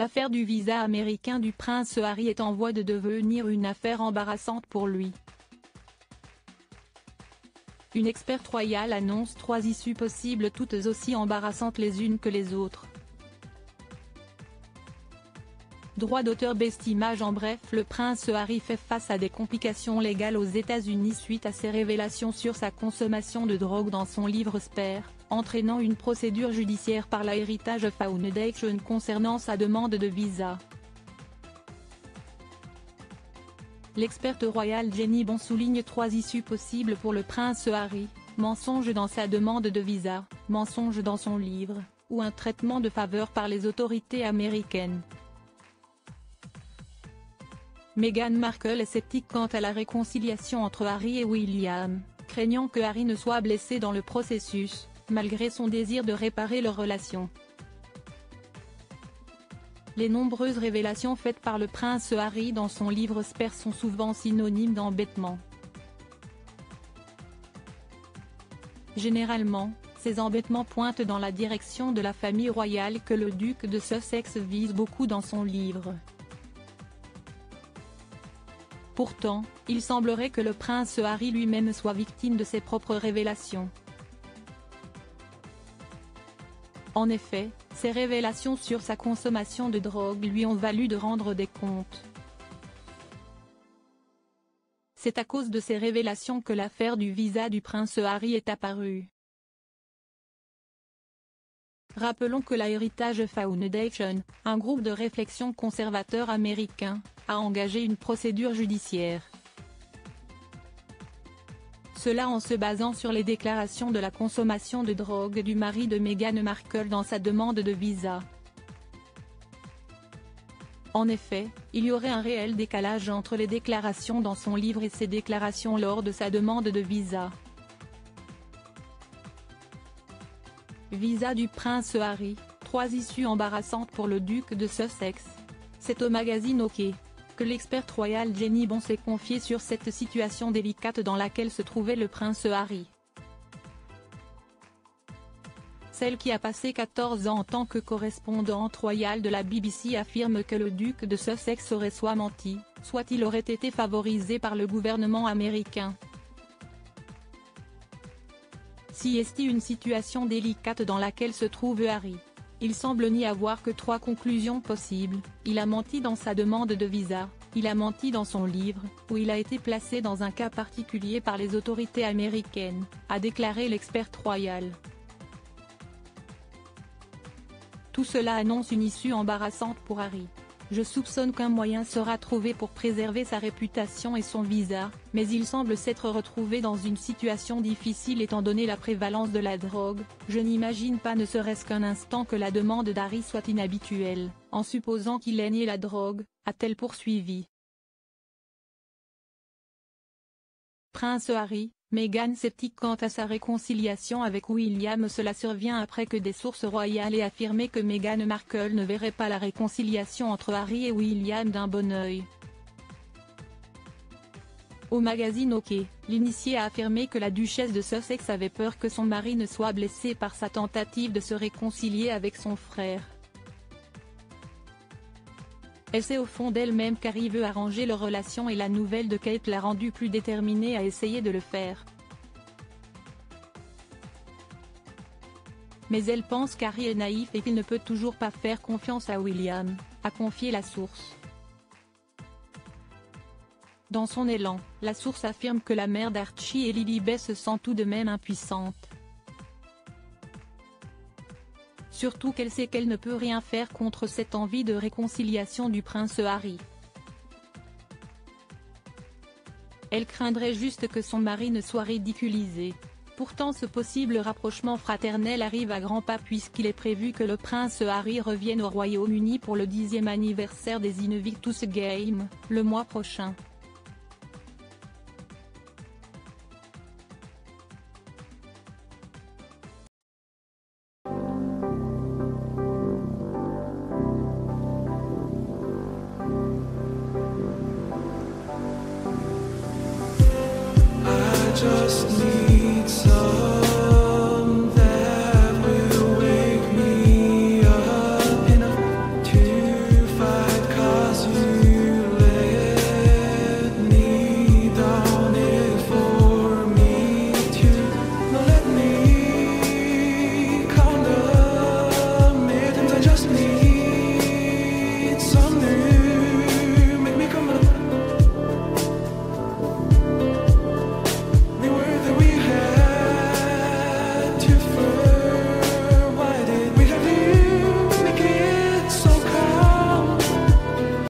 L'affaire du visa américain du prince Harry est en voie de devenir une affaire embarrassante pour lui. Une experte royale annonce 3 issues possibles toutes aussi embarrassantes les unes que les autres. Droit d'auteur best image. En bref, le prince Harry fait face à des complications légales aux États-Unis suite à ses révélations sur sa consommation de drogue dans son livre Spare, entraînant une procédure judiciaire par la Heritage Foundation concernant sa demande de visa. L'experte royale Jenny Bon souligne 3 issues possibles pour le prince Harry: mensonge dans sa demande de visa, mensonge dans son livre, ou un traitement de faveur par les autorités américaines. Meghan Markle est sceptique quant à la réconciliation entre Harry et William, craignant que Harry ne soit blessé dans le processus, malgré son désir de réparer leur relation. Les nombreuses révélations faites par le prince Harry dans son livre Spare sont souvent synonymes d'embêtement. Généralement, ces embêtements pointent dans la direction de la famille royale que le duc de Sussex vise beaucoup dans son livre. Pourtant, il semblerait que le prince Harry lui-même soit victime de ses propres révélations. En effet, ces révélations sur sa consommation de drogue lui ont valu de rendre des comptes. C'est à cause de ces révélations que l'affaire du visa du prince Harry est apparue. Rappelons que la Heritage Foundation, un groupe de réflexion conservateur américain, a engagé une procédure judiciaire. Cela en se basant sur les déclarations de la consommation de drogue du mari de Meghan Markle dans sa demande de visa. En effet, il y aurait un réel décalage entre les déclarations dans son livre et ses déclarations lors de sa demande de visa. Visa du prince Harry, 3 issues embarrassantes pour le duc de Sussex. C'est au magazine OK que l'experte royale Jenny Bon s'est confiée sur cette situation délicate dans laquelle se trouvait le prince Harry. Celle qui a passé 14 ans en tant que correspondante royale de la BBC affirme que le duc de Sussex aurait soit menti, soit il aurait été favorisé par le gouvernement américain. Si est une situation délicate dans laquelle se trouve Harry. Il semble n'y avoir que 3 conclusions possibles: il a menti dans sa demande de visa, il a menti dans son livre, ou il a été placé dans un cas particulier par les autorités américaines, a déclaré l'experte royale. Tout cela annonce une issue embarrassante pour Harry. Je soupçonne qu'un moyen sera trouvé pour préserver sa réputation et son visa, mais il semble s'être retrouvé dans une situation difficile étant donné la prévalence de la drogue. Je n'imagine pas ne serait-ce qu'un instant que la demande d'Harry soit inhabituelle, en supposant qu'il ait nié la drogue, a-t-elle poursuivi. Prince Harry, Meghan sceptique quant à sa réconciliation avec William. Cela survient après que des sources royales aient affirmé que Meghan Markle ne verrait pas la réconciliation entre Harry et William d'un bon œil. Au magazine OK, l'initié a affirmé que la duchesse de Sussex avait peur que son mari ne soit blessé par sa tentative de se réconcilier avec son frère. Elle sait au fond d'elle-même qu'Harry veut arranger leur relation et la nouvelle de Kate l'a rendue plus déterminée à essayer de le faire. Mais elle pense qu'Harry est naïf et qu'il ne peut toujours pas faire confiance à William, a confié la source. Dans son élan, la source affirme que la mère d'Archie et Lilibet se sent tout de même impuissante. Surtout qu'elle sait qu'elle ne peut rien faire contre cette envie de réconciliation du prince Harry. Elle craindrait juste que son mari ne soit ridiculisé. Pourtant ce possible rapprochement fraternel arrive à grands pas puisqu'il est prévu que le prince Harry revienne au Royaume-Uni pour le 10e anniversaire des Invictus Games, le mois prochain. Just need